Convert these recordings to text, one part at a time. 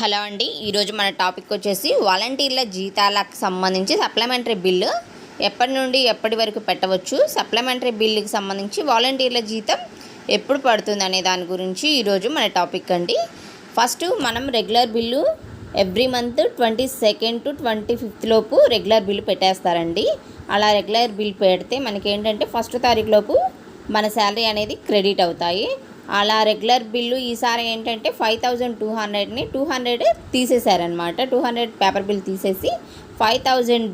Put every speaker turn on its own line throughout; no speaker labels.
Hello అండి, ఈరోజు మన టాపిక్ వచ్చేసి వాలంటీర్ల జీతాలకు సంబంధించి సప్లిమెంటరీ బిల్లు ఎప్పటి నుండి ఎప్పటి వరకు పెట్టవచ్చు, సప్లిమెంటరీ బిల్లుకి సంబంధించి వాలంటీర్ల జీతం ఎప్పుడు పడుతుంది అనే దాని గురించి ఈరోజు మన టాపిక్ అండి. ఫస్ట్ మనం regular bill every month 22 to 25 లోపు రెగ్యులర్ బిల్లు పెట్టేస్తారండి. అలా రెగ్యులర్ బిల్ పెడితే మనకేంటంటే ఫస్ట్ తారీఖు లోపు మన శాలరీ అనేది క్రెడిట్ అవుతాయి. అలా రెగ్యులర్ బిల్లు ఈసారి ఏంటంటే 5200ని 200 తీసేశారనమాట. 200 పేపర్ బిల్ తీసేసి 5000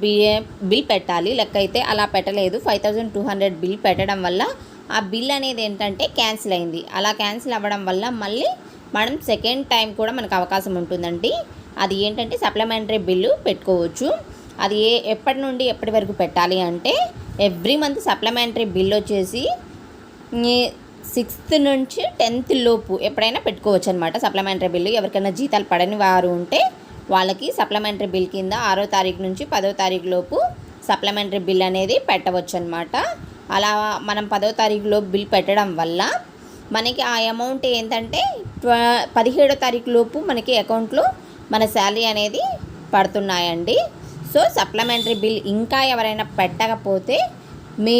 బిల్ పెట్టాలి. లెక్క అయితే అలా పెట్టలేదు. 5200 బిల్ పెట్టడం వల్ల ఆ బిల్ అనేది ఏంటంటే క్యాన్సిల్ అయింది. అలా క్యాన్సిల్ అవ్వడం వల్ల మళ్ళీ మనం సెకండ్ టైం కూడా మనకు అవకాశం ఉంటుందండి. అది ఏంటంటే సప్లిమెంటరీ బిల్లు పెట్టుకోవచ్చు. అది ఎప్పటి నుండి ఎప్పటి వరకు పెట్టాలి అంటే ఎవ్రీ మంత్ సప్లిమెంటరీ బిల్ వచ్చేసి 6th నుంచి 10th లోపు ఎప్పుడైనా పెట్టుకోవచ్చు అనమాట. సప్లిమెంటరీ బిల్లు ఎవరికైనా జీతాలు పడని వారు ఉంటే వాళ్ళకి సప్లిమెంటరీ బిల్ కింద 6వ తారీఖు నుంచి 10వ తారీఖు లోపు సప్లిమెంటరీ బిల్ అనేది పెట్టవచ్చు అనమాట. అలా మనం 10వ తారీఖు లోపు బిల్ పెట్టడం వల్ల మనకి ఆ అమౌంట్ ఏంటంటే 17వ తారీఖు లోపు మనకి అకౌంట్లో మన శాలరీ అనేది పడుతున్నాయండి. సో సప్లిమెంటరీ బిల్ ఇంకా ఎవరైనా పెట్టకపోతే మీ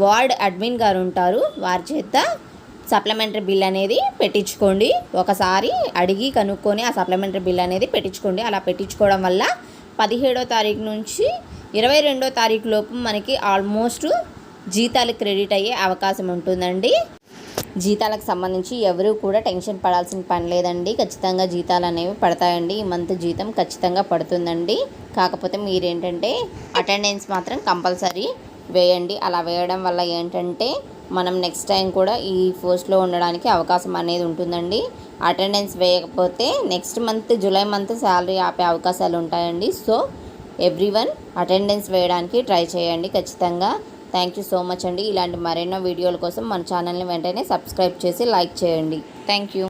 వార్డ్ అడ్మిన్ గారు ఉంటారు, వారి చేత సప్లిమెంటరీ బిల్ అనేది పెట్టించుకోండి. ఒకసారి అడిగి కనుక్కొని ఆ సప్లిమెంటరీ బిల్ అనేది పెట్టించుకోండి. అలా పెట్టించుకోవడం వల్ల 17వ తారీఖు నుంచి 22వ తారీఖు లోపు మనకి ఆల్మోస్ట్ జీతాలు క్రెడిట్ అయ్యే అవకాశం ఉంటుందండి. జీతాలకు సంబంధించి ఎవరు కూడా టెన్షన్ పడాల్సిన పని లేదండి. ఖచ్చితంగా జీతాలు అనేవి పడతాయండి. ఈ మంత్ జీతం ఖచ్చితంగా పడుతుందండి. కాకపోతే మీరేంటంటే అటెండెన్స్ మాత్రం కంపల్సరీ వేయండి. అలా వేయడం వల్ల ఏంటంటే మనం నెక్స్ట్ టైం కూడా ఈ పోస్ట్లో ఉండడానికి అవకాశం అనేది ఉంటుందండి. అటెండెన్స్ వేయకపోతే next month July month salary ఆపే అవకాశాలు ఉంటాయండి. సో ఎవ్రీవన్ అటెండెన్స్ వేయడానికి ట్రై చేయండి ఖచ్చితంగా. థ్యాంక్ యూ సో మచ్ అండి. ఇలాంటి మరెన్నో వీడియోల కోసం మన ఛానల్ని వెంటనే సబ్స్క్రైబ్ చేసి లైక్ చేయండి. Thank you.